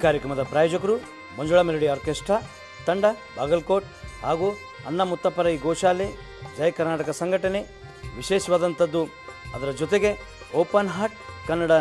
ಕಾರ್ಯಕ್ರಮದ ಪ್ರಾಯೋಜಕರು Manjula melody orchestra ತಂಡ ಬಾಗಲಕೋಟ್ ಹಾಗೂ ಅಣ್ಣ ಮುತ್ತಪ್ಪರ ಈ ಗೋಶಾಲೆ ಜಯ ಕರ್ನಾಟಕ ಸಂಘಟನೆ. ವಿಶೇಷವಾದಂಥದ್ದು ಅದರ ಜೊತೆಗೆ ಓಪನ್ ಹಾರ್ಟ್ ಕನ್ನಡ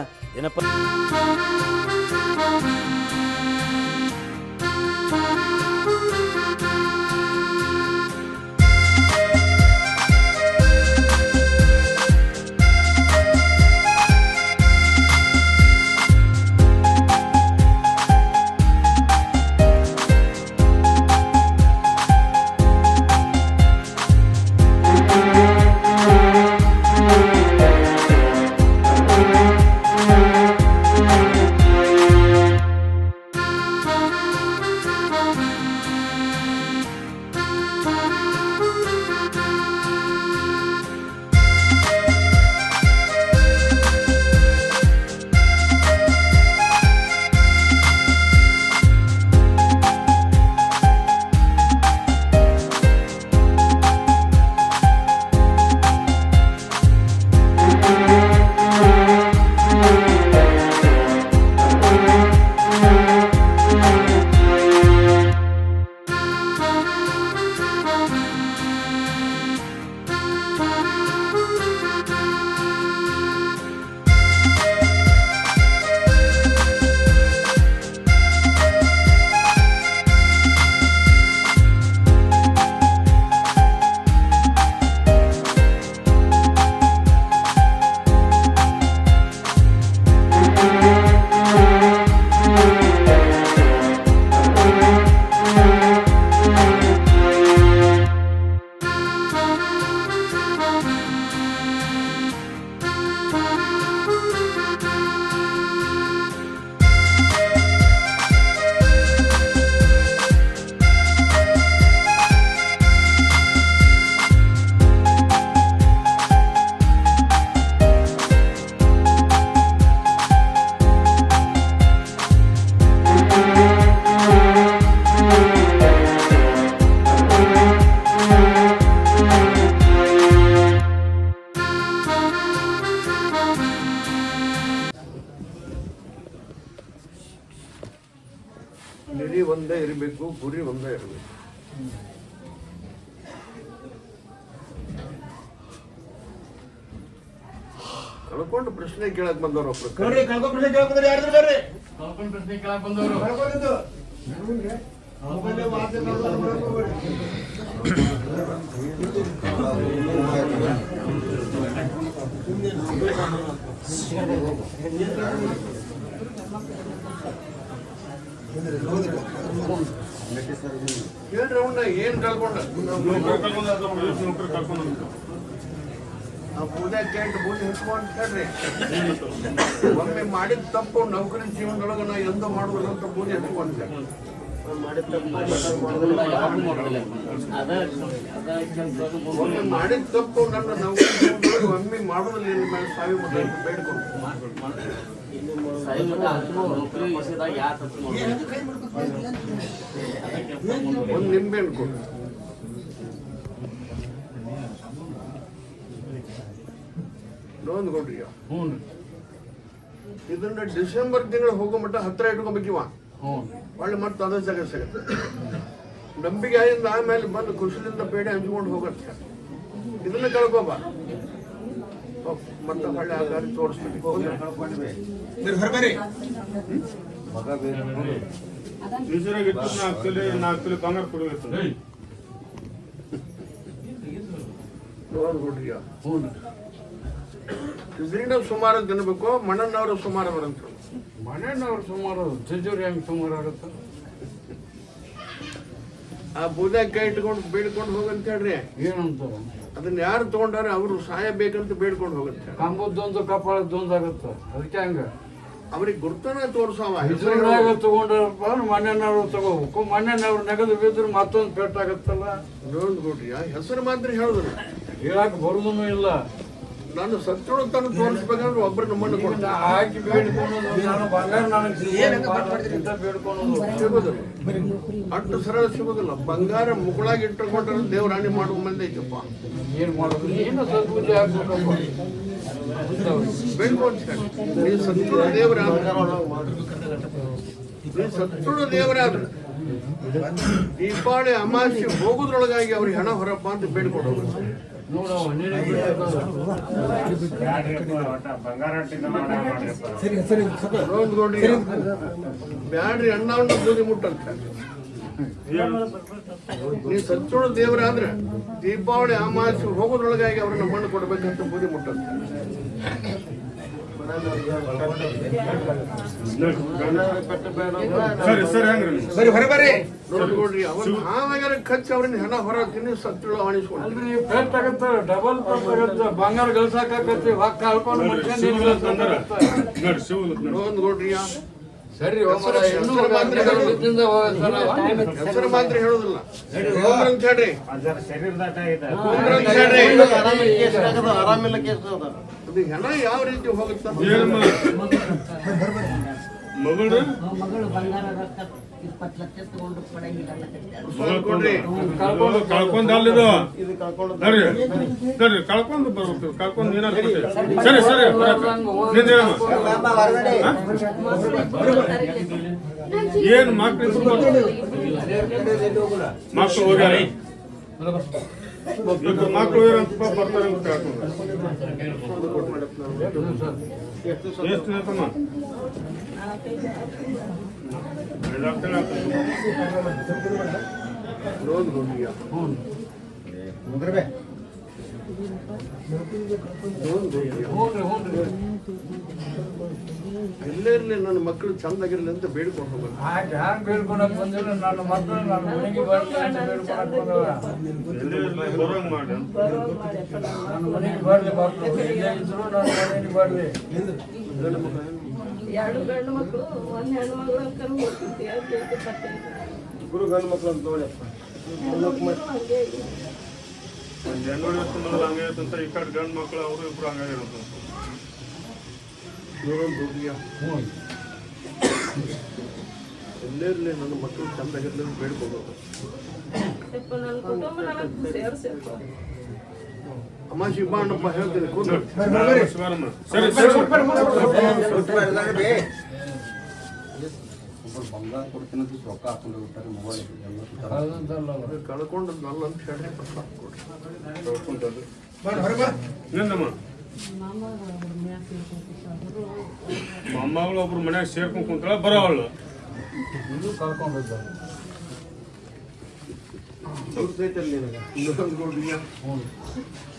ನಿಧಿ ಒಂದೇ ಇರಬೇಕು, ಗುರಿ ಒಂದೇ ಇರಬೇಕು. ಕಳ್ಕೊಂಡು ಪ್ರಶ್ನೆ ಕೇಳಕ್ ಬಂದವರು ಹೇಳ್ರಿ ಅವನ್ನ ಏನ್ ಕಳ್ಕೊಂಡ ಪೂಜೆ ಕೇಂದ್ರ ಪೂಜೆ ಹಿಡ್ಕೊಂಡು ಹೇಳ್ರಿ. ಒಮ್ಮೆ ಮಾಡಿದ ತಪ್ಪು ನೌಕರಿ ಜೀವನದೊಳಗ ನಾ ಎಂದೂ ಮಾಡುವುದಂತ ಪೂಜೆ ಹಿಡ್ಕೊಂಡೆ. ಒಮ್ಮೆ ಮಾಡಿದ ತಪ್ಪು ನನ್ನ ನೌಕರಿ ಜೀವನದೊಳಗೆ ಒಮ್ಮೆ ಮಾಡುವುದಿಲ್ಲ ಏನು ಮೇಲೆ ಸಾವಿರ ಮತ ಬೇಡ್ಕೊಂಡು ಒಂದು ನಿಂಬೆ ಹಣ್ಣು ಕೊಡು. ನೋಂದ್ ಕೊಡ್ರಿ. ಇದನ್ನ ಡಿಸೆಂಬರ್ ತಿಂಗಳು ಹೋಗೋ ಮಟ್ಟ ಹತ್ರ ಇಟ್ಕೊಂಬೇಕಿವ. ಒಳ್ಳೆ ಮತ್ತೆ ಅದೇ ಜಾಗ ಸಿಗತ್ತೆ. ನಂಬಿಕೆ ಆಗಿಂದ ಆಮೇಲೆ ಬಂದು ಖುಷಿಯಿಂದ ಪೇಡೆ ಹಂಚ್ಕೊಂಡು ಹೋಗತ್ತೆ. ಇದನ್ನ ಕಳ್ಕೊಬ ಮತ್ತೆ ಹೊಳ್ಳೆ ಆ ದಾರಿ ತೋರಿಸ್ತೀನಿ. ನೋಡ್ಕೊಡ್ರಿ. ಇದ್ರಿಂದ ಸುಮಾರು ತಿನ್ಬೇಕು. ಮಣ್ಣನ್ನವರು ಸುಮಾರು ಬರಂತ. ಮಣ್ಣನ್ನವ್ರು ಸುಮಾರು ಜಜ್ಜೂರಿ ಹೆಂಗ್ ಸುಮಾರು ಆಗುತ್ತೆ. ಆ ಬೂದ ಕೈ ಇಟ್ಕೊಂಡು ಬೇಡ್ಕೊಂಡು ಹೋಗಂತ ಹೇಳ್ರಿ. ಏನಂತಾರ ಅದನ್ನ ಯಾರು ತಗೊಂಡಾರೆ ಅವರು ಸಾಯಬೇಕಂತ ಬೇಡ್ಕೊಂಡು ಹೋಗಂತ. ಕಂಬದ್ದೊಂದು ಕಪಾಳದ್ದೊಂದಾಗತ್ತ. ಅದಕ್ಕೆ ಹಂಗ ಅವ್ರಿಗೆ ಗುರ್ತನ ತೋರ್ಸವ. ಹೆಸರಿನಾಗ ತಗೊಂಡ್ರಪ್ಪ ಮಣ್ಣನ್ನವ್ರು ತಗೋಬೇಕು. ಮಣ್ಣನ್ನವ್ರು ನೆಗದು ಬಿದ್ರೆ ಮತ್ತೊಂದು ಪೆಟ್ಟಾಗತ್ತಲ್ಲ. ನೋಡ್ಕೊಡ್ರಿ. ಹೆಸರು ಮಾತ್ರ ಹೇಳುದಿಲ್ಲ, ಹೇಳಕ್ ಬರುದೂ ಇಲ್ಲ. ನಾನು ಸತ್ತೋಳು ತಾನು ತೋರಿಸ್ಬೇಕಂದ್ರೆ ಒಬ್ಬರು ನಮ್ಮನ್ನು ಕೊಡ್ತಾರೆ. ಹಾಕಿ ಬೇಡ್ಕೊಳೋದು. ನಾನು ಬಂಗಾರ ನನಗೆ ಬೇಡ್ಕೊಳೋದು ಸಿಗೋದಿಲ್ಲ. ಅಷ್ಟು ಸರಳ ಸಿಗೋದಿಲ್ಲ. ಬಂಗಾರ ಮುಗುಳಾಗಿ ಇಟ್ಟುಕೊಂಡ್ರೆ ದೇವರಾಣಿ ಮಾಡುವ ಮಂದಿ ಐತಪ್ಪ. ಏನ್ ಮಾಡೋದು? ಏನು ಸದ್ಬುದ್ಧಿ ಆಗ್ಬೇಕಪ್ಪ. ಬೇಡ್ಕೊಂಡು ನೀವು ಸತ್ಯ ದೇವರ ನೀ ಸತ್ತುಳು ದೇವರಾದ್ರೆ ದೀಪಾವಳಿ ಅಮಾವಾಸ್ಯೆ ಹೋಗುದ್ರೊಳಗಾಗಿ ಅವ್ರಿಗೆ ಹಣ ಹೊರಪ್ಪ ಅಂತ ಬೇಡ್ಕೊಂಡು ಹೋಗುತ್ತೆ. ನೋಡವ ನೀನೇ ನೋಡ್ರಿ ಬ್ಯಾಡ್ರಿ ಅಣ್ಣ ಬೂದಿ ಮುಟ್ಟಂತ ನೀ ಸಚ್ಚೋಳ ದೇವರಾದ್ರೆ ದೀಪಾವಳಿ ಅಮಾವಾಸ್ಯೆ ಹೋಗೋದ್ರೊಳಗಾಗಿ ಅವ್ರನ್ನ ಮಣ್ಣು ಕೊಡ್ಬೇಕಂತ ಬೂದಿ ಮುಟ್ಟಂತ. ನೋಡ್ರಿ ಅವನ್ ಹಾವಾಗಾರ ಖರ್ಚು ಅವ್ರನ್ನ ಹಣ ಹೊರ ತಿನ್ನಿ ಸಚ್ಚೋಳ ಅಣಿಸ್ಕೊಂಡು ಡಬಲ್ ಬಂಗಾರ ಗಳಿಸಾಕತ್ತಿ ಹೊಕ್ಕ ಹಾಕೊಂಡು ನೋಡ್ರಿ ಸರಿ ಹೆಸರು ಮಾತ್ರ ಹೇಳುದಿಲ್ಲ ಅಂತ ಹೇಳ್ರಿ. ಅದು ಹೆಣ ಯಾವ ರೀತಿ ಹೋಗುತ್ತ ಮಗಳು ಬಂಗಾರ 20 ಲಕ್ಷ ತಗೊಂಡು ಕೊಡಂಗಿಲ್ಲ ಕಳ್ಕೊಂಡಲ್ಲಿದು ನೋಡ್ರಿ ಕಳ್ಕೊಂಡು ಬರ್ಬೇಕು ಕಳ್ಕೊಂಡು ಏನಾದ್ರು ಸರಿ ಸರಿ ಏನ್ ಮಕ್ಳು ಹೋಗ್ಯಾರ ಮಕ್ಳು ಹೋಗ್ಯಾರಂತ ಬರ್ತಾರೆ ಅಂತ ಎಷ್ಟು ಹೇಳ್ತಮ್ಮ ಎಲ್ಲೇ ಇರ್ಲಿ ನನ್ನ ಮಕ್ಕಳು ಚಂದಾಗಿರ್ಲಿ ಅಂತ ಬೇಡ್ಕೊಂಡು ಹೋಗೋದು. ಹ್ಯಾಂಗ ಬೇಡ್ಕೊಳಕ್ ಬಂದಿಲ್ಲ ನನ್ನ ಮಕ್ಕಳು ನನ್ನ ಮನೆಗೆ ಬರ್ಲಿ ಅಂತ ಬೇಡ್ಕೊಳಕ್ ಬಂದವ ನನ್ನ ಮನೆಗೆ ಬರ್ಲಿ ಮಕ್ಕಳು ಎಲ್ಲೇ ಇದ್ರು ನನ್ನ ಮನೆಗೆ ಬರ್ಲಿ. 2 ಗಂಡು ಮಕ್ಕಳು 1 ಹೆಣ್ಣು ಮಗಳು ಅನ್ಕೊಂಡು ಹೋಗ್ತಿದ್ದೆ ಇಬ್ರು ಗಂಡು ಮಕ್ಕಳು ಅಂತ ನೋಡಪ್ಪ. ಜನವರಿ 19 ಹಂಗಾಗಿರುತ್ತಂತ ಈ ಕಡೆ ಗಂಡು ಮಕ್ಕಳು ಅವರು ಇಬ್ರು ಹಂಗಾಗಿರುತ್ತ ಎಲ್ಲೇ ಇರ್ಲಿ ನನ್ನ ಮಕ್ಕಳು ಚಂದಾಗಿರ್ಲಿ ಅಂತ ಬೇಡ್ಕೊಂಡು ಹೋಗೋದು. ನನ್ನ ಕುಟುಂಬ ನನಗೆ ಸೇರಿಸಪ್ಪ ಅಮಾಶಿ ಬಾಂಡಪ್ಪ ಹೇಳ್ತೀನಿ ಕೂತ್ರು. ಸರಿ ಸರಿ ಬಂಗಾರ ಕೊಡ್ತೀನಿ ರೊಕ್ಕ ಹಾಕೊಂಡು ಹೋಗ್ತಾರೆ ಮೊಬೈಲ್ ಕಳ್ಕೊಂಡಲ್ಲ ಅಂತ ಹೇಳ್ರಿ ನಿಂದಮ್ಮ ಮೊಮ್ಮಗಳು ಒಬ್ರು ಮನ್ಯಾಗ ಸೇರ್ಕೊಂಡ್ ಕುಂತಾಳ ಬರೋವಳು ಇದು ಕಳ್ಕೊಂಡಿದ್ದ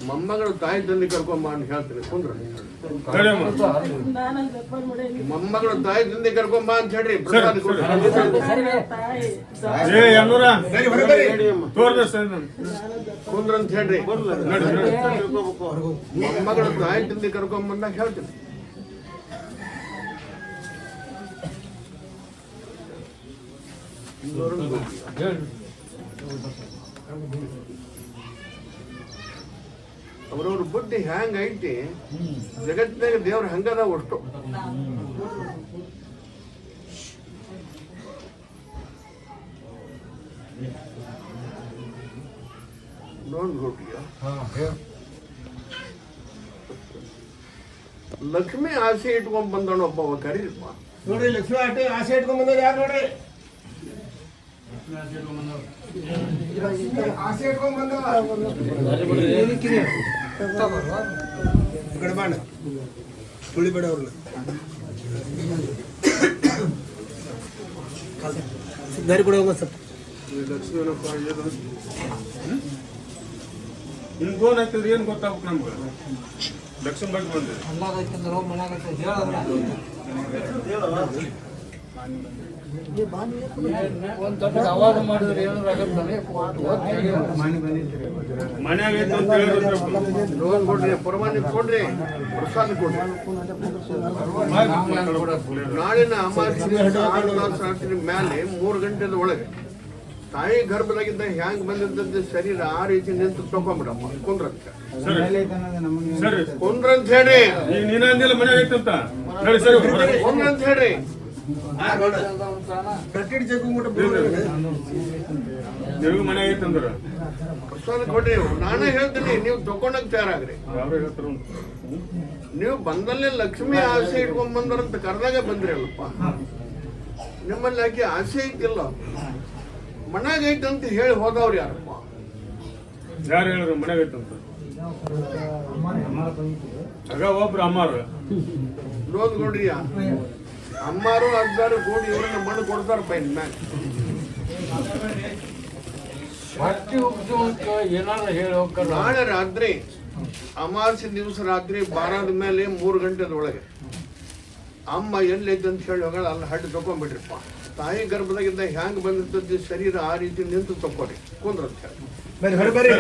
ಮೊಮ್ಮಗಳು ತಾಯಿ ತಂದೆ ಕರ್ಕೊಂಬ ಅಂತ ಹೇಳ್ತೀನಿ ಕುಂದ್ರ. ಮೊಮ್ಮಗಳು ತಾಯಿ ತಂದೆ ಕರ್ಕೊಂಬ ಅಂತ ಹೇಳ್ರಿ ಪ್ರಸಾದ ಕುಂದ್ರ ಅಂತ ಹೇಳ್ರಿ. ಮೊಮ್ಮಗಳು ತಾಯಿ ತಂದೆ ಕರ್ಕೊಂಬಂದಾಗ ಹೇಳ್ತೀನಿ. ಅವ್ರವ್ರ ಬುದ್ಧಿ ಹ್ಯಾಂಗ ಐತಿ ಜಗತ್ತಿನಾಗ ದೇವ್ರ ಹಂಗದ ಅಷ್ಟು. ನೋಡ್ಬಿಟ್ಟಿಯ ಲಕ್ಷ್ಮಿ ಆಸೆ ಇಟ್ಕೊಂಡ್ ಬಂದವನು ಒಬ್ಬ ಕರೀರಪ್ಪ ನೋಡ್ರಿ. ಲಕ್ಷ್ಮಿ ಆಸೆ ಇಟ್ಕೊಂಡ್ ಬಂದವ್ರು ಯಾರು ನೋಡ್ರಿ? ಆಸೆ ಇಟ್ಕೊಂಡ್ ಬಂದವ ಗಡಬಾಣ ತುಳಿಬೇಡ ಅವ್ರನ್ನ. ದಾರಿ ಕೂಡ ಹೋಗ ಸ್ವಲ್ಪ ಲಕ್ಷ್ಮೀನಪ್ಪ ನಿಮ್ ಗೋನ್ ಹಾಕಿದ್ರೆ ಏನ್ ಗೊತ್ತಾಗ್ಬೇಕು ನಮ್ಗೆ ಲಕ್ಷ್ಮಿ ಬಗ್ಗೆ ಬಂದ್ರೆ ಒಂದ್ ತಟ್ಟೆ ಅವಾಗ ಮಾಡಿದ್ರೆ ಏನಾದ್ರು ಆಗತ್ತಾನೆ ಮನ್ಯಾಗ ಐತೆ ಅಂತ ಹೇಳಿದ್ರೆ ಲೋನ್ ಕೊಡ್ರಿ, ಪರವಾನಿ ಕೊಡ್ರಿ, ಪ್ರಸಾದ ಕೊಡ್ರಿ. ನಾಳಿನ ಅಮಾವಾಸ್ಯೆ ರಾತ್ರಿ ಮೇಲೆ 3 ಗಂಟೆದ ಒಳಗೆ ತಾಯಿ ಗರ್ಭದಾಗಿದ್ದ ಹ್ಯಾಂಗ್ ಬಂದಿದ್ದ ಶರೀರ ಆ ರೀತಿ ನಿಂತು ತಗೊಂಡ್ಬಿಡಮ್ಮ ಕುಂದ್ರಂತ ಸರಿ ಕುಂದ್ರಂತ ಹೇಳಿ. ಈಗ ನೀನ ಅಂದಿಲ್ಲ ಮನ್ಯಾಗ ಐತಂತ ಹೇಳಿ ಸರಿ ಕುಂದ್ರಂತ ಹೇಳಿ. ನೀವು ಮನ್ಯಾಗ ಐತಂದ್ರ ಪ್ರಸಾದ ಕೊಡ್ರಿ. ನಾನೇ ಹೇಳ್ತೀನಿ, ನೀವು ತಗೊಂಡಾಗ ತಯಾರಾಗ್ರಿ. ಯಾರು ಹೇಳ್ತಾರ ನೀವು ಬಂದಲ್ಲೇ ಲಕ್ಷ್ಮಿ ಆಸೆ ಇಟ್ಕೊಂಡ್ ಬಂದ್ರಂತ ಕರ್ದಾಗ ಬಂದ್ರಿ ಅಲ್ಲಪ್ಪ. ನಿಮ್ಮಲ್ಲಿ ಆಕೆ ಆಸೆ ಐತಿಲ್ಲ ಮನ್ಯಾಗ ಐತಂತ ಹೇಳಿ ಹೋದವ್ರು ಯಾರಪ್ಪ? ಯಾರು ಹೇಳಿದ್ರು ಮನೆಗೆ ಐತಂತ? ಆಗ ಒಬ್ರು ಅಮ್ಮಾರ ನೋಡ್ರಿ ಅಮ್ಮಾರು ಅಜ್ಜಾರು ಕೂಡಿ ಇವ್ರನ್ನ ಮಣ್ಣು ಕೊಡ್ತಾರಪ್ಪ ಇನ್ ಮ್ಯಾಗ. ಹೊಟ್ಟೆ ಉಗ್ಸು ಅಂತ ಏನಾರ ಹೇಳಿ ಹೋಗ್ತಾರ. ನಾಳೆ ರಾತ್ರಿ ಅಮಾವಾಸ್ಯೆ ದಿವಸ ರಾತ್ರಿ ಬಾರಾದ ಮೇಲೆ 3 ಗಂಟೆದೊಳಗೆ ಅಮ್ಮ ಎಲ್ಲೈತೆ ಅಂತ ಹೇಳಿ ಹೋಗಳ ಅಲ್ಲಿ ಹಡ್ಡು ತಕೊಂಡ್ಬಿಟ್ರಿಪ್ಪ. ತಾಯಿ ಗರ್ಭದಾಗಿದ್ದ ಹ್ಯಾಂಗ್ ಬಂದಿರ್ತದ ಶರೀರ ಆ ರೀತಿ ನಿಂತು ತಕ್ಕೋರಿ ಕುಂದ್ರ ಅಂತ ಹೇಳಿ. ಬರ್ರಿ ಹೊರ ಬರ್ರಿ.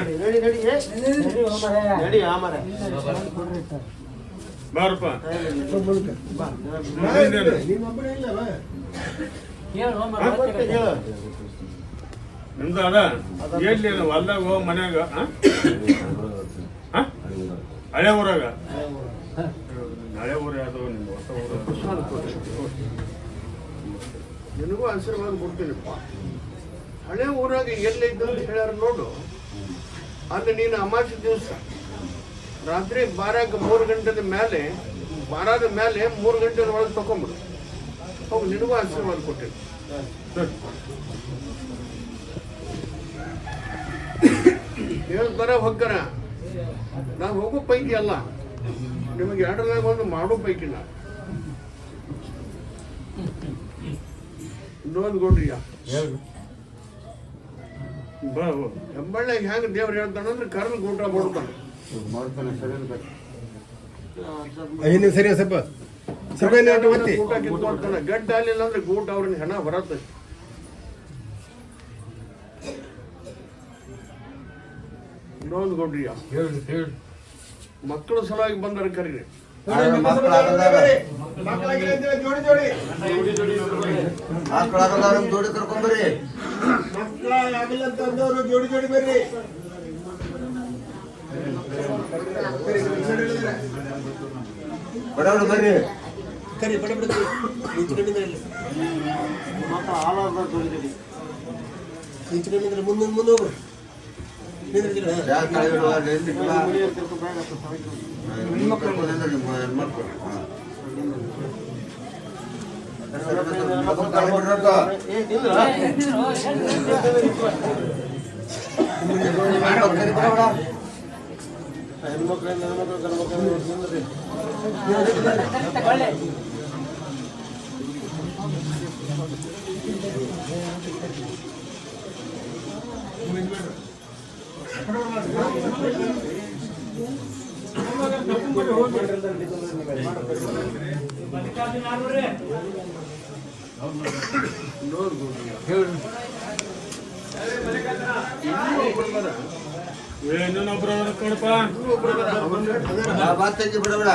ಬಾರಪ್ಪ. ನೀನೊಬ್ಬನೇ ಇಲ್ಲವ? ನಿಮ್ದು ಅದ ಎಲ್ಲಿ ಹೊಲ್ದಾಗ ಹೋಗ್ ಮನ್ಯಾಗ ಹಳೆ ಊರಾಗ? ಹಳೆ ಊರು ಯಾವ್ದು ನಿಮ್ದು? ಹೊಸ ಊರು? ನಿನಗೂ ಆಶೀರ್ವಾದ ಕೊಡ್ತೀನಿಪ್ಪ. ಹಳೆ ಊರಾಗ ಎಲ್ಲೈತೆ ಅಂತ ಹೇಳ್ಯಾರ ನೋಡು. ಅಲ್ಲಿ ನೀನು ಅಮಾವಾಸ್ಯೆ ದಿವಸ ರಾತ್ರಿ 3 ಗಂಟೆದ ಮೇಲೆ 3 ಗಂಟೆ ಒಳಗೆ ತಕೊಂಡ್ಬಿಡು. ಹೋಗಿ ನಿನಗೂ ಆಶೀರ್ವಾದ ಕೊಟ್ಟೆ. ಹೇಳ್ತಾರ ಹೋಗ್ತಾರ. ನಾನು ಹೋಗೋ ಪೈಕಿ ಅಲ್ಲ, ನಿಮಗೆ 2ರಾಗ 1 ಮಾಡೋ ಪೈಕಿ ನಾ. ನೋಡ್ಕೊಂಡ್ರಿಯ ಹೆಬ್ಬಳ್ಳಿಯಾಗ ಹೆಂಗ ದೇವ್ರು ಹೇಳ್ತಾನಂದ್ರೆ ಕರ್ನ ಊಟ ಮಾಡ್ತಾನೆ. ಅಯ್ಯೋ ಸರಿ ಸ್ವಲ್ಪ ಊಟ ಕಿತ್ಕೊಳ್ತಾನೆ. ಗಡ್ಡ ಆಗಲಿಲ್ಲ ಅಂದ್ರೆ ಗೂಟ ಅವ್ರನ್ನ ಹೆಣ ಬರತ್ತೆ. ನೋಡ್ಕೊಂಡ್ರಿಯ ಮಕ್ಕಳು ಸಲುವಾಗಿ ಬಂದಾರ ಕರೀರಿ. ಜೋಡಿ ಕರ್ಕೊಂಡ್ಬರ್ರಿ. ಆಗಿಲ್ಲ ಅಂತ ಅಂದವರು ಜೋಡಿ ಜೋಡಿ ಬರ್ರಿ. ಬಡವಳು ಬರ್ರಿ. ಕರಿ ಬಡ ಬಡ ನಿಂತ್ಕೊಂಡಿದ್ರೆ ಮುಂದೆ ಹೋಗ್ರಿ. ಇನ್ನೊಬ್ಬರು ಕೊಡಪ್ಪ. ಬಿಡಬೇಡ.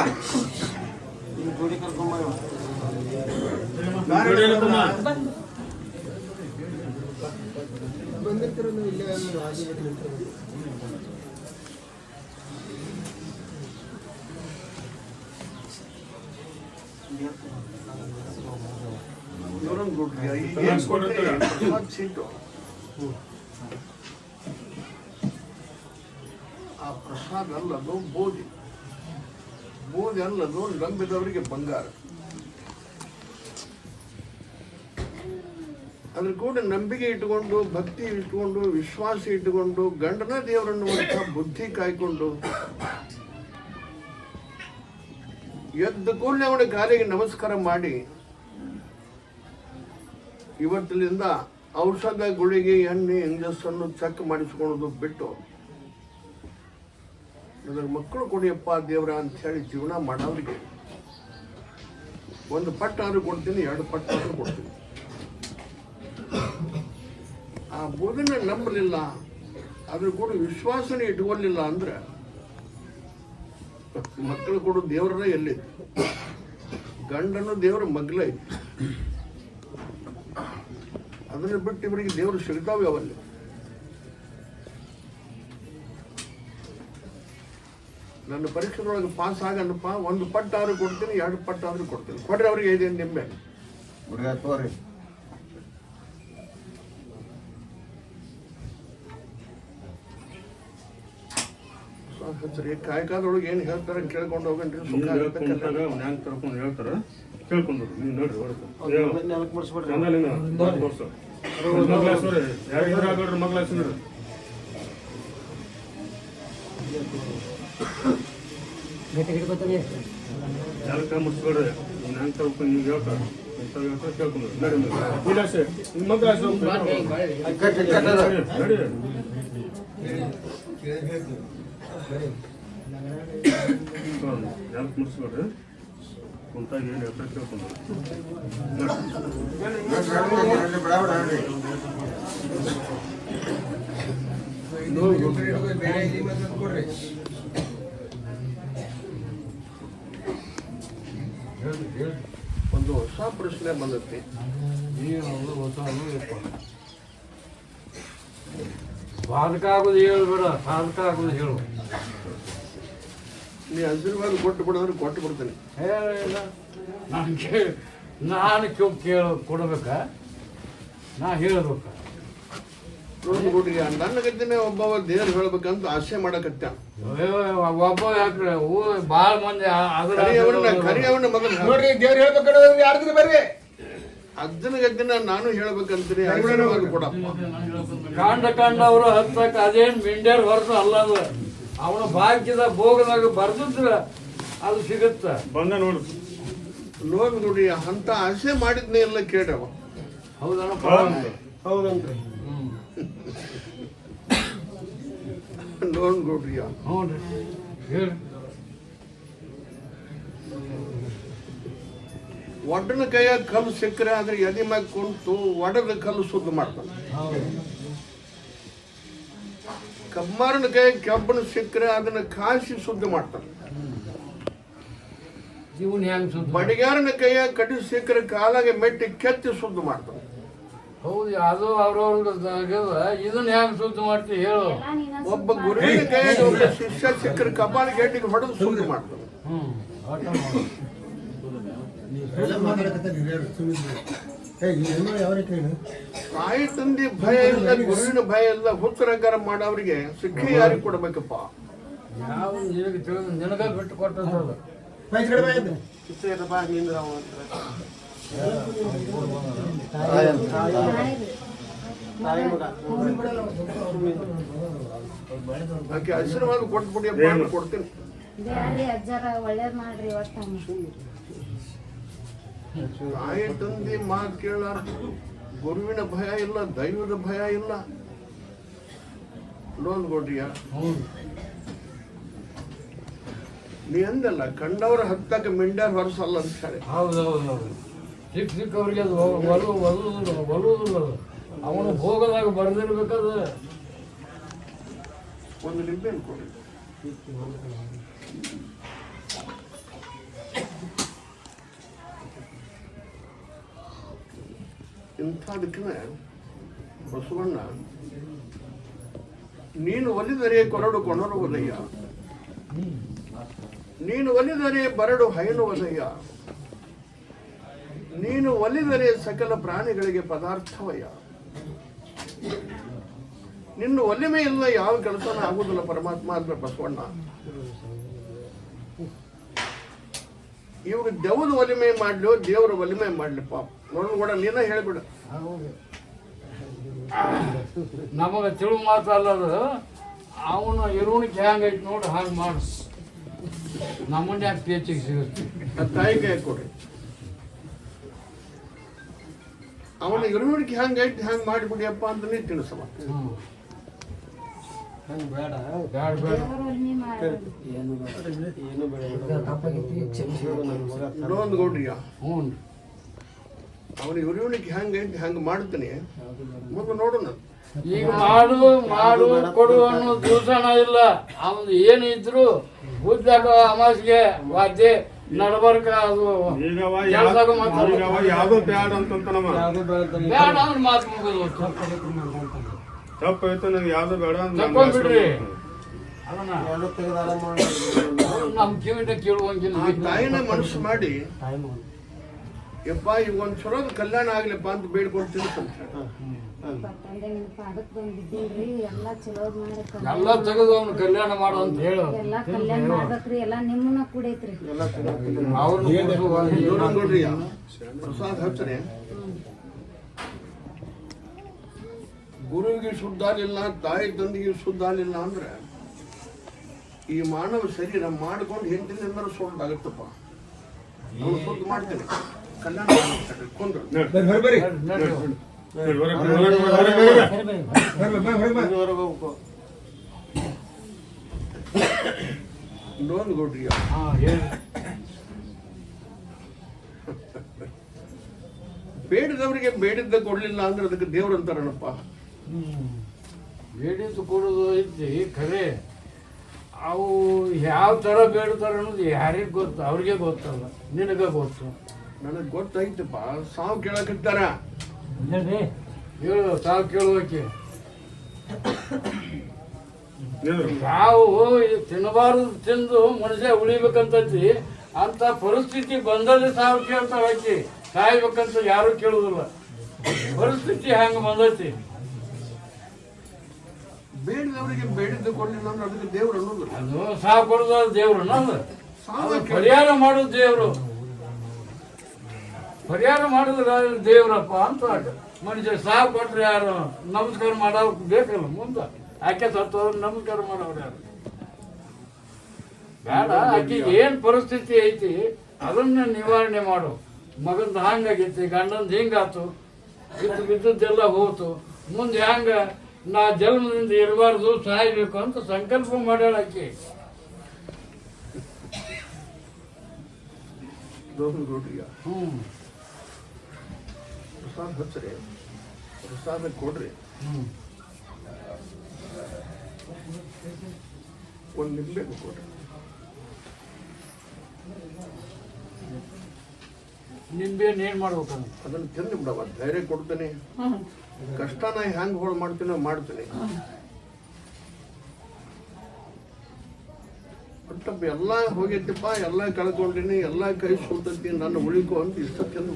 ಬಂದಿರ್ತೀರ ಇಲ್ಲೇ ಆ ಪ್ರಸಾದ ಅಲ್ಲದು ಬೋಧಿ. ಬೋಧಿ ಅಲ್ಲದು ನಂಬಿದವರಿಗೆ ಬಂಗಾರ. ಅದ್ರ ಕೂಡ ನಂಬಿಕೆ ಇಟ್ಟುಕೊಂಡು, ಭಕ್ತಿ ಇಟ್ಟುಕೊಂಡು, ವಿಶ್ವಾಸ ಇಟ್ಟುಕೊಂಡು, ಗಂಡನ ದೇವರನ್ನು ಬುದ್ಧಿ ಕಾಯ್ಕೊಂಡು ಎದ್ದ ಕೂಡಲೇ ಅವನ ಕಾಲಿಗೆ ನಮಸ್ಕಾರ ಮಾಡಿ ಇವತ್ತಿನಿಂದ ಔಷಧ, ಗುಳಿಗೆ, ಎಣ್ಣೆ, ಇಂಜೆಕ್ಷನ್ ಚೆಕ್ ಮಾಡಿಸ್ಕೊಳ್ಳೋದು ಬಿಟ್ಟು ನನಗೆ ಮಕ್ಕಳು ಕೊಡಿಯಪ್ಪ ದೇವ್ರ ಅಂತ ಹೇಳಿ ಜೀವನ ಮಾಡೋರಿಗೆ 1 ಪಟ್ಟಾದ್ರೂ ಕೊಡ್ತೀನಿ, 2 ಪಟ್ಟಾದ್ರೂ ಕೊಡ್ತೀನಿ. ಆ ಬೋಧನೆ ನಂಬಲಿಲ್ಲ, ಅದ್ರ ಕೂಡ ವಿಶ್ವಾಸನೆ ಇಟ್ಕೊಳ್ಳಿಲ್ಲ ಅಂದ್ರೆ ಮಕ್ಕಳು ಕೊಡು ದೇವ್ರನ್ನ ಎಲ್ಲಿ? ಗಂಡನು ದೇವ್ರ ಮಗ್ಲ ಐತಿ. ಅದನ್ನ ಬಿಟ್ಟು ಇವರಿಗೆ ದೇವರು ಸಿಗ್ತಾವೆ ಅವಲ್ಲಿ. ನನ್ನ ಪರೀಕ್ಷೆದೊಳಗೆ ಪಾಸ್ ಆಗಲ್ಲಪ್ಪ, 1 ಪಟ್ಟಾದ್ರೂ ಕೊಡ್ತೀನಿ, 2 ಪಟ್ಟಾದ್ರೂ ಕೊಡ್ತೀನಿ. ಕೊಡ್ರಿ ಅವ್ರಿಗೆ 5 ನಿಂಬೆ. ಕಾಯಕಾದೊಳಗೆ ಏನು ಹೇಳ್ತಾರೆ ಕೇಳ್ಕೊಂಡು ಹೋಗನ್ರಿ. ಸುಖ ಕರ್ಕೊಂಡು ಹೇಳ್ತಾರ. ಕೇಳ್ಕೊಂಡು ನೀವು ನೋಡ್ರಿ ಚಂದಲಿಂಗ ತೋರ್ಸು ಮಗ್ಲಾಸ್ರಿ ಯಾರು ಇದ್ರಾಗಡ್ರಿ ಮಗ್ಲಾಸ್ರಿ ಜಾಲಕ ಮುಟ್ಸ್ಕೊಡ್ರಿ ನೀನು ಹೆಂಗೆ ತಗೋಕೊಂಡು ನೀವು ಹೇಳ್ತಾರೆ ಕೇಳ್ಕೊಂಡು ನಡಿ ಇಲಾಸೆ ನಿಮ್ಮ ಮಗ್ಲಾಸ್ ನಡಿ ಜಾಲಕ ಮುಟ್ಸ್ಕೊಡ್ರಿ ಕುಂತಾಗ ಏನು ಹೇಳ್ತಾರೆ ಕೇಳ್ಕೊಂಡು ಒಂದು ಹೊಸ ಪ್ರಶ್ನೆ ಬಂದೈತಿ. ಬಾಧಕ ಆಗೋದು ಹೇಳ್ಬೇಡ, ಸಾಧಕ ಆಗೋದು ಹೇಳು. ನೀ ಆಶೀರ್ವಾದ ಕೊಟ್ಟು ಬಿಡೋದ್ರೆ ಕೊಟ್ಟು ಬಿಡ್ತೇನೆ. ಹೇಳಿಲ್ಲ ನಾನು ಕೊಡ್ಬೇಕಾ, ನಾ ಹೇಳ್ಬೇಕ? ನೋಡ್ಬಿಡ್ರಿ, ನನ್ನ ಗದ್ದೆನೆ ಒಬ್ಬವ ದೇವ್ರು ಹೇಳ್ಬೇಕಂತ ಆಸೆ ಮಾಡಕತ್ತ. ಒಬ್ಬ ಯಾಕ್ರೆ ಭಾಳ ಮಂದಿ ಕರಿಯವನ್ನ ಮೊದಲು ನೋಡ್ರಿ ದೇವ್ರು ಹೇಳ್ಬೇಕಾದ್ರೆ ಯಾರ್ದು ಬರ್ರಿ ಅಜ್ಜನ ಗದ್ದೆನ ನಾನು ಹೇಳ್ಬೇಕಂತೀನಿ. ಆಶೀರ್ವಾದ ಕೊಡಪ್ಪ. ಕಾಂಡವರು ಹತ್ತಕ್ಕೆ ಅದೇನು ಮಿಂಡ್ಯಾರ ಹೊರತು ಅಲ್ಲದು. ಅವನ ಭಾಗ್ಯದ ಭೋಗದಾಗ ಬರ್ದಿದ್ರ ಅದು ಸಿಗುತ್ತ. ಬಂದ ನೋಡು ನೋಡಿ ಅಂತ ಆಸೆ ಮಾಡಿದ್ನೇ ಎಲ್ಲ ಕೇಳವ. ಹೌದಪ್ಪ, ಹೌದಂತ್ರಿ. ನೋಡ್ರಿ ಹ್ಞೂ ರೀ ಹೇಳಿ. ಒಡ್ಡನ ಕೈಯಾಗ ಕಲ್ಲು ಸಿಕ್ಕರೆ ಆದ್ರೆ ಎದೆ ಮ್ಯಾಗ ಕುಂತು ಒಡದ ಕಲ್ಲು ಶುದ್ಧ ಮಾಡ್ತಾನೆ. ಕಮ್ಮಾರನ ಕೈಯಾಗ ಕೆಬ್ಬನ ಸಿಕ್ಕರೆ ಅದನ್ನ ಕಾಸಿ ಶುದ್ಧ ಮಾಡ್ತಾನೆ. ಇವನ್ ಹೆಂಗ್ ಸುದ್ದಿ? ಬಡಿಗಾರನ ಕೈಯಾಗ ಕಡಿ ಸಿಕ್ಕರೆ ಕಾಲಾಗೆ ಮೆಟ್ಟಿ ಕೆತ್ತಿ ಶುದ್ಧ ಮಾಡ್ತಾನೆ. ಹೌದು, ಅದು ಅವ್ರವ್ರ ಇದನ್ನ ಹೆಂಗ್ ಶುದ್ಧ ಮಾಡ್ತಿ ಹೇಳು. ಒಬ್ಬ ಗುರುವಿನ ಕೈಯಾಗ ಒಬ್ಬ ಶಿಷ್ಯ ಸಿಕ್ಕರೆ ಕಪಾಲ ಗೇಟಿಗೆ ಹೊಡೆದು ಶುದ್ಧ ಮಾಡ್ತಾನೆ. ತಾಯಿ ತಂದೆ ಭಯ ಇಲ್ಲ, ಗುರುವಿನ ಭಯ ಇಲ್ಲ, ಹುತ್ತರಗಾರ ಮಾಡೋರಿಗೆ ಶಿಕ್ಷೆ ಯಾರಿಗೆ ಕೊಡ್ಬೇಕಪ್ಪ? ಯಾವ ನಿನಗ ಬಿಟ್ಟು ಕೊಟ್ಟದ್ದು. ಆಕೆ ಆಶೀರ್ವಾದ ಕೊಟ್ಬಿಡಿ, ಕೊಡ್ತೀನಿ. ಒಳ್ಳೇದ್ ಮಾಡ್ರಿ. ತಾಯಿ ತಂದೆ ಮಾತು ಕೇಳಾರ, ಗುರುವಿನ ಭಯ ಇಲ್ಲ, ದೈವದ ಭಯ ಇಲ್ಲ. ಲೋನ್ ಕೊಡ್ರಿಯ ನೀ ಅಂದಲ್ಲ, ಕಂಡವರ ಹತ್ತಕ್ಕೆ ಮಿಂಡ್ಯಾರ ಹೊರಸಲ್ಲ ಅಂತ ಹೇಳಿ. ಹೌದೌದು, ಸಿಕ್ಕವ್ರಿಗೆ ಅದು ಒಲುವುದಿಲ್ಲ. ಅವನು ಭೋಗದಾಗ ಬರ್ದಿರ್ಬೇಕಾದ. ಒಂದು ನಿಂಬೆಯನ್ನು ಕೊಡಿ. ಇಂಥದಕ್ಕೆ ಬಸವಣ್ಣ, ನೀನು ಒಲಿದರೆ ಕೊರಡು ಕೊಣರುವುದಯ್ಯ, ನೀನು ಒಲಿದರೆ ಬರಡು ಹೈನುವುದಯ್ಯ, ನೀನು ಒಲಿದರೆ ಸಕಲ ಪ್ರಾಣಿಗಳಿಗೆ ಪದಾರ್ಥವಯ್ಯ. ನಿನ್ನ ಒಲಿಮೆ ಇಲ್ಲ, ಯಾವ ಕೆಲಸನ ಆಗುದಿಲ್ಲ ಪರಮಾತ್ಮ ಅಂದ್ರೆ ಬಸವಣ್ಣ. ಇವ್ರು ದೇವದ ಒಲಿಮೆ ಮಾಡ್ಲು, ದೇವ್ರ ಒಲಿಮೆ ಮಾಡ್ಲಿಪ್ಪ. ನೋಡ್ಬಿಡ, ನೀನ ಹೇಳ್ಬಿಡ. ನಮಗ ತಿಳು ಮಾತಲ್ಲದು. ಅವನು ಇರುಣಿಕೆ ಹೆಂಗೈತಿ ನೋಡಿ ಹಾಗೆ ಮಾಡು. ನಮ್ಮನ್ನ ಯಾಕೆ ಪೇಚಿಗೆ ಸಿಗುತ್ತೆ? ತಾಯಿ ಕೈ ಕೊಡ್ರಿ. ಅವನ ಇರುವಿಕೆ ಹೆಂಗೈತಿ ಹಂಗೆ ಮಾಡಿಬಿಡಿಯಪ್ಪ ಅಂತ ನೀ ತಿಳಿಸವ. ಬೇಡ ಬೇಡ. ಇನ್ನೊಂದು ಗೌಡ್ರಿಯ, ಹ್ಞೂ, ಅವನ ಇರುವಿಕೆ ಹೆಂಗೈತಿ ಹಂಗೆ ಮಾಡ್ತೀನಿ, ಮುಂದೆ ನೋಡೋಣ. ಈಗ ಮಾಡು ಕೊಡು ಅನ್ನೋ ದಿವಸನ ಇಲ್ಲ. ಅವನು ಏನು ಇದ್ರು ಬುದ್ಧಾಗ ಅಮಾಸಿಗೆ ವಾದ್ಯ ನಡಬರ್ಕ ಅದು ಯಾವ್ದು ಬ್ಯಾಡ ಅಂತ ಬೇಡ ಅಂದ್ರೆ ಮಾತು ಮುಗಿದು ತಪ್ಪಾಯ್ತು. ನಂಗೆ ಯಾವ್ದು ಬೇಡ ತಕೊಂಡ್ಬಿಡ್ರಿ. ನಮ್ಮ ಕಿವಿಟ ಕೇಳುವಂಗಿಲ್ಲ. ತಾಯಿನ ಮನಸ್ಸು ಮಾಡಿ ಯಪ್ಪ ಈಗ ಒಂದು ಚಲೋದ ಕಲ್ಯಾಣ ಆಗ್ಲಿಪ್ಪ ಅಂತ ಬೇಡ್ಕೊಳ್ತೀನಿ ತಂದೆ ನಿನ್ ಪಾದಕ್ಕೆ ಬಂದು ಬಿದ್ದೀನ್ರಿ ಎಲ್ಲ ಚಲೋ ಮಾಡಕ್ ಎಲ್ಲ ತೆಗೆದು ಅವ್ನು ಕಲ್ಯಾಣ ಮಾಡು ಅಂತ ಹೇಳು. ಎಲ್ಲ ಕಲ್ಯಾಣ ಮಾಡ್ಬೇಕ್ರಿ ಎಲ್ಲ ನಿಮ್ಮನ್ನ ಕೂಡೈತ್ರಿ ಅವ್ರನ್ನ ನೋಡ್ರಿ ಪ್ರಸಾದ ಹಚ್ಚನೆ ಗುರುವಿಗೆ ಶುದ್ಧ ಆಗಲಿಲ್ಲ, ತಾಯಿ ತಂದೆಗೆ ಶುದ್ಧ ಆಗಲಿಲ್ಲ ಅಂದ್ರೆ ಈ ಮಾನವ ಶರೀರ ಮಾಡ್ಕೊಂಡು ಹೆಂಡತಿನ ಎಲ್ಲರೂ ಸುಳ್ಳಾಗುತ್ತಪ್ಪ. ನಾವು ಶುದ್ಧ ಮಾಡ್ತೇನೆ ಕಲ್ಯಾಣ ಕೊಂಡ್ರು ಇನ್ನೊಂದು ಕೊಡ್ರಿ. ಬೇಡಿದವರಿಗೆ ಬೇಡಿದ್ದ ಕೊಡ್ಲಿಲ್ಲ ಅಂದ್ರೆ ಅದಕ್ಕೆ ದೇವ್ರು ಅಂತಾರನಪ್ಪ. ಬೇಡಿದ್ದು ಕೊಡೋದು ಐತಿ ಖರೆ, ಅವು ಯಾವ ಥರ ಬೇಡ್ತಾರೆ ಅನ್ನೋದು ಯಾರಿಗೆ ಗೊತ್ತು? ಅವ್ರಿಗೆ ಗೊತ್ತಲ್ಲ, ನಿನಗೆ ಗೊತ್ತು. ನನಗೆ ಗೊತ್ತೈತಪ್ಪ. ಸಾವು ಕೇಳಕತ್ತಾರ, ಹೇಳು ಸಾವು ಕೇಳುವಕ್ಕೆ. ಸಾವು ತಿನ್ನಬಾರದು, ತಿಂದು ಮನುಷ್ಯ ಉಳಿಬೇಕಂತೈತಿ. ಅಂತ ಪರಿಸ್ಥಿತಿ ಬಂದಲ್ಲಿ ಸಾವು ಕೇಳ್ತಾವ ಆಕಿ. ಸಾಯ್ಬೇಕಂತ ಯಾರು ಕೇಳುದಿಲ್ಲ. ಪರಿಸ್ಥಿತಿ ಹಂಗೆ ಬಂದೈತಿ. ಬೇಡಿದವರಿಗೆ ಬೇಡಿದ್ದು ಕೊಡ್ಲಿಲ್ಲ ಅಂದ್ರೆ ಅದಕ್ಕೆ ದೇವ್ರು ಅನ್ನೋದು. ಅದು ಸಾವು ಕೊಡೋದು ದೇವ್ರು ಅನ್ನೋದು. ಪರಿಹಾರ ಮಾಡೋದು ದೇವ್ರು. ಪರಿಹಾರ ಮಾಡಿದ್ರೆ ದೇವ್ರಪ್ಪ ಅಂತ ಮನುಷ್ಯ. ಸಾವು ಕೊಟ್ರೆ ಯಾರು ನಮಸ್ಕಾರ ಮಾಡೋಕೆ ಬೇಕಲ್ಲ ಮುಂದೆ. ಆಕೆ ಸತ್ತವ್ರು ನಮಸ್ಕಾರ ಮಾಡೋರು ಯಾರು? ಬೇಡ. ಆಕೆಗೆ ಏನು ಪರಿಸ್ಥಿತಿ ಐತಿ ಅದನ್ನ ನಿವಾರಣೆ ಮಾಡು. ಮಗಂದು ಹಂಗಾಗೈತಿ, ಗಂಡಂದು ಹಿಂಗಾತು, ಬಿದ್ದದ್ದೆಲ್ಲ ಹೋತು. ಮುಂದೆ ಹ್ಯಾಂಗ ನಾ ಜನ್ಮದಿಂದ ಇರಬಾರ್ದು, ಸಾಯ್ಬೇಕು ಅಂತ ಸಂಕಲ್ಪ ಮಾಡ್ಯಾಳ ಆಕೆ. ಪ್ರಸಾದ ಹಚ್ಚ್ರಿ, ಪ್ರಸಾದ ಕೊಡ್ರಿ. ಒಂದು ನಿಂಬೆ ಕೊಡ್ರಿ. ನಿಂಬೆಯನ್ನು ಏನು ಮಾಡ್ಬೇಕಂತ ಅದನ್ನು ತಿಂದು ಬಿಡವ. ಧೈರ್ಯ ಕೊಡ್ತೇನೆ. ಕಷ್ಟನ ಹೆಂಗ್ ಹೋಳು ಮಾಡ್ತೀನೋ ಮಾಡ್ತೀನಿ. ಒಟ್ಟಪ್ಪ ಎಲ್ಲ ಹೋಗೈತಿಪ್ಪ, ಎಲ್ಲ ಕಳ್ಕೊಂಡಿನಿ, ಎಲ್ಲ ಕೈ ಸುಲ್ತೈತಿ, ನನ್ನ ಉಳಿಕೋ ಅಂತ ಇಷ್ಟ ತಿಂದು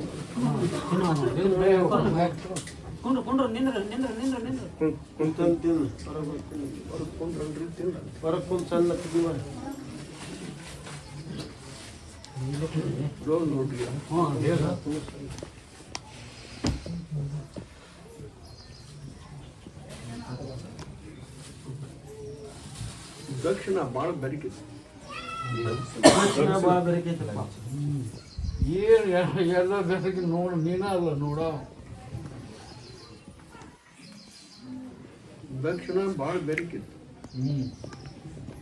ನೋಡ್ರಿ. ದಕ್ಷಿಣ ಭಾಳ ಬೆರಿಕೈತಿ. ಏನು ಎಲ್ಲ ಬೆಸಕ್ಕೆ ನೋಡು, ನೀನ ಅಲ್ಲ ನೋಡ. ದಕ್ಷಿಣ ಭಾಳ ಬೆರಿಕೈತಿ.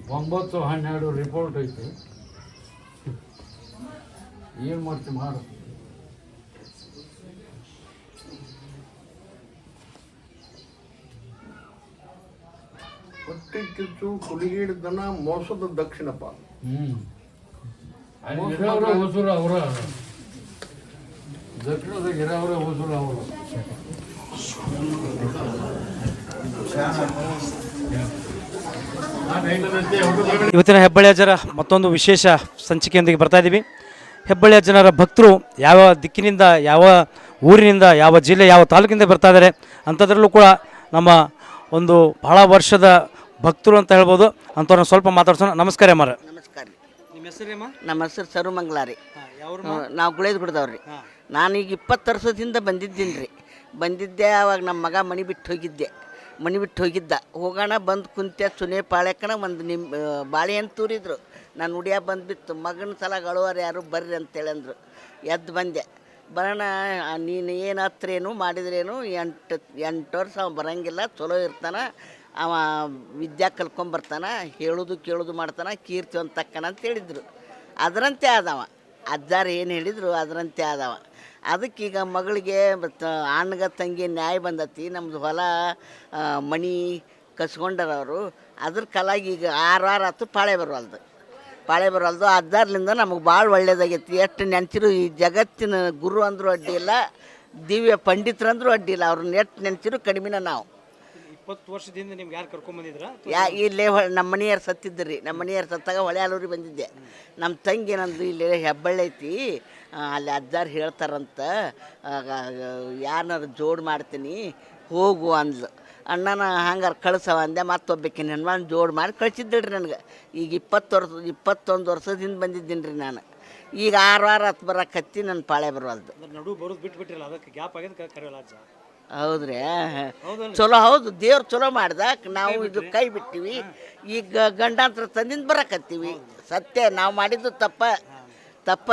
9-12 ರಿಪೋರ್ಟ್ ಐತಿ. ಏನು ಮಾಡ್ತೀವಿ ಮಾಡು. ಹೊಟ್ಟೆ ಕಿಚ್ಚು, ಕುಲಿಗಿಡ್ದನ, ಮೋಸದ ದಕ್ಷಿಣಪ್ಪ. ಇರೋವ್ರ ಹೊಸರು ಅವರ ದಕ್ಷಿಣದಾಗ ಇರೋವ್ರ ಹೊಸರು ಅವರು. ಇವತ್ತಿನ ಹೆಬ್ಬಳ್ಳಿ ಅಜ್ಜರ ಮತ್ತೊಂದು ವಿಶೇಷ ಸಂಚಿಕೆಯೊಂದಿಗೆ ಬರ್ತಾ ಇದ್ದೀವಿ. ಹೆಬ್ಬಳ್ಳಿ ಅಜ್ಜನರ ಭಕ್ತರು ಯಾವ ದಿಕ್ಕಿನಿಂದ, ಯಾವ ಊರಿನಿಂದ, ಯಾವ ಜಿಲ್ಲೆ, ಯಾವ ತಾಲೂಕಿನಿಂದ ಬರ್ತಾ ಇದ್ದಾರೆ ಅಂಥದ್ರಲ್ಲೂ ಕೂಡ ನಮ್ಮ ಒಂದು ಬಹಳ ವರ್ಷದ ಭಕ್ತರು ಅಂತ ಹೇಳ್ಬೋದು. ಅಂಥವ್ರನ್ನ ಸ್ವಲ್ಪ ಮಾತಾಡ್ಸೋಣ. ನಮಸ್ಕಾರ ಅಮ್ಮ. ನಮಸ್ಕಾರ ರೀ. ನಿಮ್ಮ ಹೆಸರೇಮ್ಮ? ನಮ್ಮ ಹೆಸರು ಸರ್ವಮಂಗಲಾರಿ. ನಾವು ಗುಳೇದ್ ಬಿಡ್ದವ್ರಿ. ನಾನೀಗ 20 ವರ್ಷದಿಂದ ಬಂದಿದ್ದೀನಿ ರೀ. ಬಂದಿದ್ದೆ ಅವಾಗ ನಮ್ಮ ಮಗ ಮನೆ ಬಿಟ್ಟು ಹೋಗಿದ್ದ. ಹೋಗೋಣ ಬಂದು ಕುಂತೆ ಸುನೆ ಪಾಳ್ಯಕ್ಕನ ಒಂದು ಬಾಳೆ ಅಂತ ತೂರಿದ್ರು. ನಾನು ಉಡಿಯ ಬಂದುಬಿತ್ತು. ಮಗನ ಸಲ ಅಳುವಾರು ಯಾರು ಬರ್ರಿ ಅಂತೇಳಿ ಅಂದರು. ಎದ್ದು ಬಂದೆ. ಬರೋಣ, ನೀನು ಏನು ಹತ್ರೇನು ಮಾಡಿದ್ರೇನು 8 ವರ್ಷ ಅವ ಬರೋಂಗಿಲ್ಲ, ಚಲೋ ಇರ್ತಾನೆ ಅವ, ವಿದ್ಯಾ ಕಲ್ಕೊಂಬರ್ತಾನೆ, ಹೇಳೋದು ಕೇಳೋದು ಮಾಡ್ತಾನೆ, ಕೀರ್ತಿ ಒಂದು ತಕ್ಕನ ಅಂತ ಹೇಳಿದರು. ಅದರಂತೆ ಆದವ. ಅಜ್ಜಾರು ಏನು ಹೇಳಿದರು ಅದರಂತೆ ಆದವ. ಅದಕ್ಕೀಗ ಮಗಳಿಗೆ ಮತ್ತು ಅಣ್ಣಗ ತಂಗಿ ನ್ಯಾಯ ಬಂದತಿ. ನಮ್ಮದು ಹೊಲ ಮಣಿ ಕಸ್ಕೊಂಡರವರು. ಅದ್ರ ಕಲಾಗಿ ಈಗ 6 ವಾರ ಆಯ್ತು ಪಾಳೆ ಬರೋಲ್ದು. ಅಜ್ಜಾರ್ಲಿಂದ ನಮಗೆ ಭಾಳ ಒಳ್ಳೇದಾಗೈತಿ. ಎಷ್ಟು ನೆನ್ಸಿರು ಈ ಜಗತ್ತಿನ ಗುರು ಅಂದರೂ ಅಡ್ಡಿ ಇಲ್ಲ, ದಿವ್ಯ ಪಂಡಿತರಂದ್ರೂ ಅಡ್ಡಿ ಇಲ್ಲ. ಅವ್ರನ್ನ ಎಷ್ಟು ನೆನ್ಸಿರು ಕಡಿಮೆನ ನಾವು. 20 ವರ್ಷದಿಂದ ನಿಮ್ಗೆ ಯಾರು ಕರ್ಕೊಂಬಂದಿದ್ರ? ಇಲ್ಲೇ ನಮ್ಮ ಮನೆಯವ್ರು ಸತ್ತಿದ್ರಿ. ನಮ್ಮ ಮನೆಯವ್ರು ಸತ್ತಾಗ ಹೊಳೆಯಾಲೂರಿಗೆ ಬಂದಿದ್ದೆ. ನಮ್ಮ ತಂಗಿ ನಂದು ಇಲ್ಲಿ ಹೆಬ್ಬಳ್ಳಿ ಐತಿ, ಅಲ್ಲಿ ಅಜ್ಜಾರು ಹೇಳ್ತಾರಂತ, ಯಾರನ್ನಾರು ಜೋಡು ಮಾಡ್ತೀನಿ ಹೋಗು ಅಂದ್ಲು. ಅಣ್ಣನ ಹಂಗಾರೆ ಕಳ್ಸವ ಅಂದೆ. ಮತ್ತೊಬ್ಬಕ್ಕೆ ಹೆಣ್ಮನ್ ಜೋಡು ಮಾಡಿ ಕಳ್ಸಿದ್ದಿಲ್ರಿ ನನಗೆ. ಈಗ 21 ವರ್ಷದಿಂದ ಬಂದಿದ್ದೀನಿ ರೀ ನಾನು. ಈಗ 6 ವಾರ ಹತ್ತು ಬರಕತ್ತಿ ನನ್ನ ಪಾಳೆ ಬರೋಲ್ದು. ನಡು ಬರೋದು ಬಿಟ್ಬಿಟ್ಟಿರಲ್ಲ, ಅದಕ್ಕೆ ಗ್ಯಾಪ್ ಆಗಿದೆ ಕರೆಯಲ್ಲ ಅಜ್ಜ. ಹೌದ್ರಿ, ಚಲೋ. ಹೌದು, ದೇವ್ರು ಚಲೋ ಮಾಡ್ದ. ನಾವು ಇದು ಕೈ ಬಿಟ್ಟಿವಿ. ಈಗ ಗಂಡಾಂತರ ತಂದಿಂದ ಬರಕತ್ತೀವಿ. ಸತ್ಯ, ನಾವು ಮಾಡಿದ್ದು ತಪ್ಪ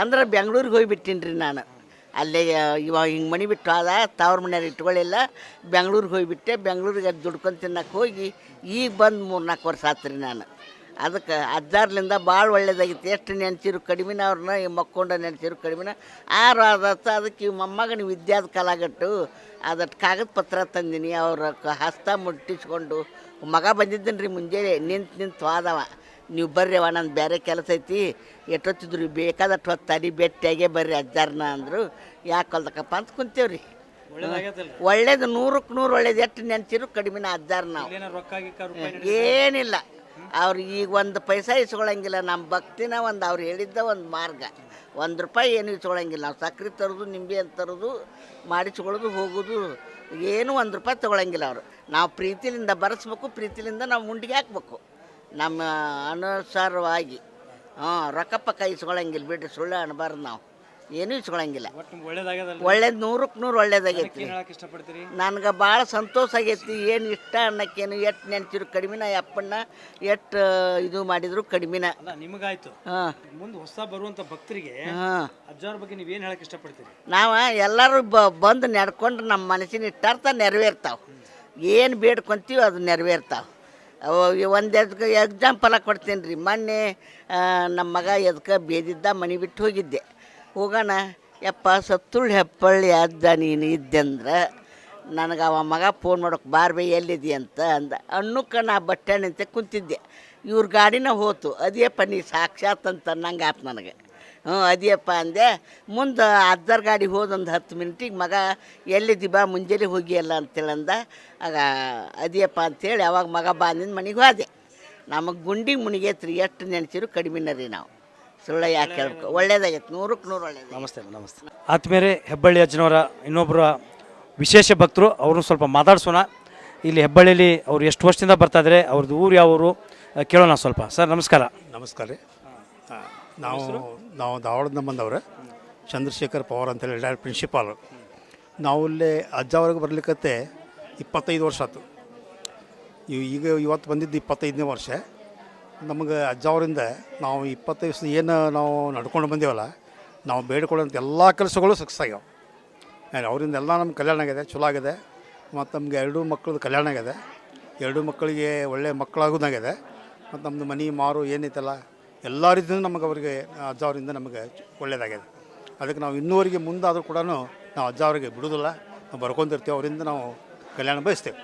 ಅಂದ್ರೆ ಬೆಂಗ್ಳೂರಿಗೆ ಹೋಗಿಬಿಟ್ಟಿನಿ ರೀ ನಾನು. ಅಲ್ಲೇ ಇವಾಗ ಹಿಂಗೆ ಮನೆ ಬಿಟ್ಟು ಆದ, ತವ್ರ ಮನೆಯವ್ರು ಇಟ್ಕೊಳ್ಳಿಲ್ಲ, ಬೆಂಗ್ಳೂರಿಗೆ ಹೋಗಿಬಿಟ್ಟೆ. ಬೆಂಗ್ಳೂರಿಗೆ ದುಡ್ಕೊಂಡು ತಿನ್ನಕ್ಕೆ ಹೋಗಿ ಈಗ ಬಂದು 3-4 ವರ್ಷ ಆತ್ರಿ ನಾನು. ಅದಕ್ಕೆ ಅಜ್ಜಾರ್ಲಿಂದ ಭಾಳ ಒಳ್ಳೇದಾಗಿತ್ತು. ಎಷ್ಟು ನೆನೆಸಿರು ಕಡಿಮೆನ ಅವ್ರನ್ನ, ಮಕ್ಕೊಂಡ ನೆನೆಸಿರು ಕಡಿಮೆನ 6 ಆದತ್ತು. ಅದಕ್ಕೆ ಇವು ಮೊಮ್ಮಗನ ವಿದ್ಯಾದ ಕಾಲಾಗಟ್ಟು ಅದಟ್ಟು ಕಾಗದ ಪತ್ರ ತಂದೀನಿ. ಅವ್ರ ಹಸ್ತ ಮುಟ್ಟಿಸ್ಕೊಂಡು ಮಗ ಬಂದಿದ್ದೀನಿ ರೀ ಮುಂಜಾನೆ. ನಿಂತು ಆದವ, ನೀವು ಬರ್ರಿವ, ನಂದು ಬೇರೆ ಕೆಲಸ ಐತಿ, ಎಷ್ಟೊತ್ತಿದ್ರು ಬೇಕಾದಟ್ಟು ಹೊತ್ತಾಡಿ ಭೇಟಿಯಾಗೆ ಬರ್ರಿ ಅಜ್ಜಾರನ್ನ ಅಂದರು. ಯಾಕೆ ಹೊಲ್ದಕ್ಕಪ್ಪ ಅಂತ ಕುಂತೇವ್ರಿ. ಒಳ್ಳೇದು, 100ಕ್ಕೆ 100 ಒಳ್ಳೇದು. ಎಷ್ಟು ನೆನೆಸಿರು ಕಡಿಮೆನ ಅಜ್ಜಾರ. ನಾವು ಏನಿಲ್ಲ, ಅವ್ರು ಈಗ 1 ಪೈಸಾ ಇಸ್ಕೊಳಂಗಿಲ್ಲ. ನಮ್ಮ ಭಕ್ತಿನ ಒಂದು ಅವ್ರು ಹೇಳಿದ್ದ ಒಂದು ಮಾರ್ಗ. 1 ರೂಪಾಯಿ ಏನು ಇಸ್ಕೊಳಂಗಿಲ್ಲ. ನಾವು ಸಕ್ರೆ ತರೋದು, ನಿಂಬೆ ಅಂತ ತರೋದು, ಮಾಡಿಸ್ಕೊಳ್ಳೋದು, ಹೋಗೋದು, ಏನು 1 ರೂಪಾಯಿ ತೊಗೊಳಂಗಿಲ್ಲ ಅವರು. ನಾವು ಪ್ರೀತಿಲಿಂದ ಬರೆಸ್ಬೇಕು, ಪ್ರೀತಿಲಿಂದ ನಾವು ಮುಂಡಿಗೆ ಹಾಕ್ಬೇಕು ನಮ್ಮ ಅನುಸಾರವಾಗಿ. ರೊಕ್ಕ ಪಕ್ಕ ಇಸ್ಕೊಳಂಗಿಲ್ಲ ಬಿಡ್ರಿ, ಸುಳ್ಳು ಅನ್ಬಾರ್ದು. ನಾವು ಏನೂ ಇಸ್ಕೊಳಂಗಿಲ್ಲ. ಒಳ್ಳೇದು, 100ಕ್ಕೆ 100 ಒಳ್ಳೇದಾಗೈತಿ. ನನಗೆ ಭಾಳ ಸಂತೋಷ ಆಗೈತಿ. ಏನು ಇಷ್ಟ ಅನ್ನಕ್ಕೇನು, ಎಷ್ಟು ನೆನ್ಸಿರು ಕಡಿಮೆನ, ಅಪ್ಪಣ್ಣ ಎಷ್ಟು ಇದು ಮಾಡಿದ್ರು ಕಡಿಮೆನ. ನಿಮಗಾಯ್ತು. ಮುಂದೆ ಹೊಸ ಬರುವಂಥ ಭಕ್ತರಿಗೆ ಅಜ್ಜಾರ ಬಗ್ಗೆ ನೀವೇನು ಹೇಳಕ್ಕೆ ಇಷ್ಟಪಡ್ತೀರಿ? ನಾವು ಎಲ್ಲರೂ ಬಂದು ನಡ್ಕೊಂಡು ನಮ್ಮ ಮನಸ್ಸಿನ ಇಟ್ಟಾರ್ಥ ನೆರವೇರ್ತಾವೆ. ಏನು ಬೇಡ್ಕೊಂತೀವಿ ಅದು ನೆರವೇರ್ತಾವೆ. ಒಂದು ಎಕ್ಸಾಂಪಲ ಕೊಡ್ತೀನಿ ರೀ. ಮೊನ್ನೆ ನಮ್ಮ ಮಗ ಎದ್ಕೆ ಬೇದಿದ್ದ, ಮನೆ ಬಿಟ್ಟು ಹೋಗಿದ್ದೆ. ಹೋಗೋಣ ಯಪ್ಪ ಸತ್ತುಳ್ಳಿ ಹೆಬ್ಬಳ್ಳಿ ಅಜ್ಜ ನೀನು ಇದ್ದಂದ್ರೆ ನನಗೆ ಅವ ಮಗ ಫೋನ್ ಮಾಡೋಕೆ ಬಾರ್ಬೇ ಎಲ್ಲಿದ್ದಿ ಅಂತ ಅಂದ. ಅನ್ನಕ್ಕೆ ನಾ ಬಸ್ ಸ್ಟ್ಯಾಂಡ್ ಅಂತ ಕುಂತಿದ್ದೆ. ಇವ್ರ ಗಾಡಿನ ಹೋತು. ಅದೇಪ್ಪ ನೀ ಸಾಕ್ಷಾತ್ ಅಂತ ಅನ್ನಂಗೆ ಆತು ನನಗೆ. ಅದೇಪ್ಪ ಅಂದೆ. ಮುಂದೆ ಅಜ್ಜರ ಗಾಡಿ ಹೋದೊಂದು 10 ಮಿನಿಟಿಗೆ ಮಗ ಎಲ್ಲಿದ್ದಿ ಬಾ ಮುಂಜಾನೆ ಹೋಗಿಯಲ್ಲ ಅಂತೇಳಂದ. ಆಗ ಅದೇಪ್ಪ ಅಂಥೇಳಿ ಅವಾಗ ಮಗ ಬಂದಿಂದ ಮನೆಗೆ ಹೋದೆ. ನಮಗೆ ಗುಂಡಿಗೆ ಮುನಿಗೈತ್ರಿ. ಎಷ್ಟು ನೆನೆಸಿರು ಕಡಿಮೆನ ರೀ. ನಾವು ಸುಳ್ಳು ಯಾಕೆ ಹೇಳ್ಕೊ, ಒಳ್ಳೇದಾಗೈತೆ, 100ಕ್ಕೆ 100 ಒಳ್ಳೇದು. ನಮಸ್ತೆ. ಆತ್ಮೇರೆ ಹೆಬ್ಬಳ್ಳಿ ಅಜ್ಜನವರ ಇನ್ನೊಬ್ಬರ ವಿಶೇಷ ಭಕ್ತರು, ಅವ್ರನ್ನ ಸ್ವಲ್ಪ ಮಾತಾಡ್ಸೋಣ. ಇಲ್ಲಿ ಹೆಬ್ಬಳ್ಳಿಯಲ್ಲಿ ಅವ್ರು ಎಷ್ಟು ವರ್ಷದಿಂದ ಬರ್ತಾಯಿದ್ದಾರೆ, ಅವ್ರದ್ದು ಊರು ಯಾವ ಊರು ಕೇಳೋಣ ಸ್ವಲ್ಪ. ಸರ್ ನಮಸ್ಕಾರ. ನಮಸ್ಕಾರ ರೀ. ನಾವು ಧಾರವಾಡದಿಂದ ಬಂದವ್ರೆ. ಚಂದ್ರಶೇಖರ್ ಪವಾರ್ ಅಂತೇಳಿ ರಿಟೈರ್ಡ್ ಪ್ರಿನ್ಸಿಪಾಲು. ನಾವು ಇಲ್ಲಿ ಅಜ್ಜ ಅವ್ರಿಗೆ ಬರ್ಲಿಕ್ಕತ್ತೆ 25 ವರ್ಷ ಆಯ್ತು. ಈಗ ಇವತ್ತು ಬಂದಿದ್ದು 25ನೇ ವರ್ಷ. ನಮಗೆ ಅಜ್ಜ ಅವರಿಂದ ನಾವು 25 ವರ್ಷ ಏನು ನಾವು ನಡ್ಕೊಂಡು ಬಂದೇವಲ್ಲ, ನಾವು ಬೇಡಿಕೊಳ್ಳೋಂಥ ಎಲ್ಲ ಕೆಲಸಗಳು ಸಕ್ಸಸ್ ಆಗ್ಯಾವ. ಅವರಿಂದ ಎಲ್ಲ ನಮ್ಗೆ ಕಲ್ಯಾಣ ಆಗಿದೆ, ಚಲೋ ಆಗಿದೆ. ಮತ್ತು ನಮಗೆ 2 ಮಕ್ಕಳದ್ದು ಕಲ್ಯಾಣ ಆಗಿದೆ. 2 ಮಕ್ಕಳಿಗೆ ಒಳ್ಳೆಯ ಮಕ್ಕಳಾಗೋದಾಗಿದೆ. ಮತ್ತು ನಮ್ಮದು ಮನೆ ಮಾರು ಏನೈತಲ್ಲ ಎಲ್ಲ ರೀತಿಯೂ ನಮಗೆ ಅವರಿಗೆ ಅಜ್ಜ ಅವರಿಂದ ನಮಗೆ ಒಳ್ಳೆಯದಾಗಿದೆ. ಅದಕ್ಕೆ ನಾವು ಇನ್ನೂವರೆಗೆ ಮುಂದಾದರೂ ಕೂಡ ನಾವು ಅಜ್ಜ ಅವರಿಗೆ ಬಿಡೋದಿಲ್ಲ, ನಾವು ಬರ್ಕೊತಿರ್ತೀವಿ. ಅವರಿಂದ ನಾವು ಕಲ್ಯಾಣ ಬಯಸ್ತೇವೆ.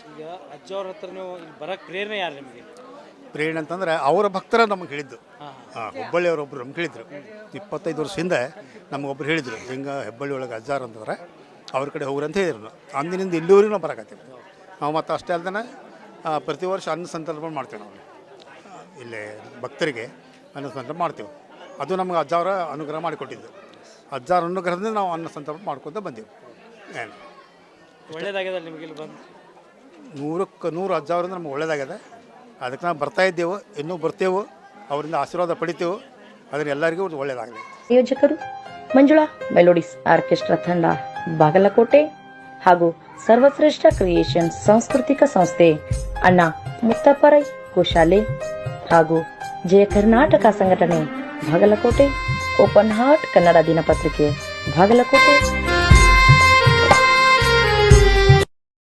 ಈಗ ಅಜ್ಜ ಅವ್ರ ಹತ್ರ ನೀವು ಬರೋಕ್ಕೆ ಪ್ರೇರಣೆ ಯಾರು ನಿಮಗೆ? ಪ್ರೇರಣೆ ಅಂತಂದರೆ ಅವರ ಭಕ್ತರ ನಮಗೆ ಹೇಳಿದ್ದು. ಹುಬ್ಬಳ್ಳಿಯವರೊಬ್ಬರು ನಮ್ಗೆ ಹೇಳಿದರು. 25 ವರ್ಷ ಹಿಂದೆ ನಮಗೊಬ್ಬರು ಹೇಳಿದರು, ಹಿಂಗೆ ಹೆಬ್ಬಳ್ಳಿ ಒಳಗೆ ಅಜ್ಜಾರ ಅಂತಂದ್ರೆ ಅವ್ರ ಕಡೆ ಹೋಗ್ರಿ ಅಂತ ಹೇಳಿದ್ರು. ಅಂದಿನಿಂದ ಇಲ್ಲಿವರೆಗೂ ನಾವು ಬರಕತ್ತೀವಿ. ನಾವು ಮತ್ತು ಅಷ್ಟೇ ಅಲ್ದೇ ಪ್ರತಿ ವರ್ಷ ಅನ್ನ ಸಂತರ್ಪಣೆ ಮಾಡ್ತೇವೆ. ನಾವು ಇಲ್ಲಿ ಭಕ್ತರಿಗೆ ಅನ್ನ ಸಂತರ್ಪಣೆ ಮಾಡ್ತೇವೆ. ಅದು ನಮಗೆ ಅಜ್ಜಾವರ ಅನುಗ್ರಹ ಮಾಡಿಕೊಟ್ಟಿದ್ದು. ಅಜ್ಜಾರ ಅನುಗ್ರಹದಿಂದ ನಾವು ಅನ್ನ ಸಂತರ್ಪಣೆ ಮಾಡ್ಕೊತ ಬಂದೆವು. ಏನು ಒಳ್ಳೇದಾಗಿದೆ ನಿಮಗೆ ಇಲ್ಲಿ ಬಂದು? 100ಕ್ಕೆ 100 ಅಜ್ಜಾವರಿಂದ ನಮ್ಗೆ ಒಳ್ಳೇದಾಗಿದೆ. ಅದಕ್ಕೆ ನಾವು ಬರ್ತಾಯಿದ್ದೆವು, ಇನ್ನೂ ಬರ್ತೇವೆ, ಅವರಿಂದ ಆಶೀರ್ವಾದ ಪಡಿತೇವೆ. ಅದರಿಂದ ಎಲ್ಲರಿಗೂ ಒಳ್ಳೆಯದಾಗಲಿ. ಯೋಜಕರು ಮಂಜುಳಾ ಮೆಲೋಡಿಸ್ ಆರ್ಕೆಸ್ಟ್ರಾ ತಂಡ ಬಾಗಲಕೋಟೆ ಹಾಗೂ ಸರ್ವಶ್ರೇಷ್ಠ ಕ್ರಿಯೇಷನ್ ಸಾಂಸ್ಕೃತಿಕ ಸಂಸ್ಥೆ ಅಣ್ಣ ಮುತ್ತಪ್ಪರೈ ಗೋಶಾಲೆ ಹಾಗೂ ಜಯ ಕರ್ನಾಟಕ ಸಂಘಟನೆ ಬಾಗಲಕೋಟೆ, ಓಪನ್ ಹಾರ್ಟ್ ಕನ್ನಡ ದಿನಪತ್ರಿಕೆ ಬಾಗಲಕೋಟೆ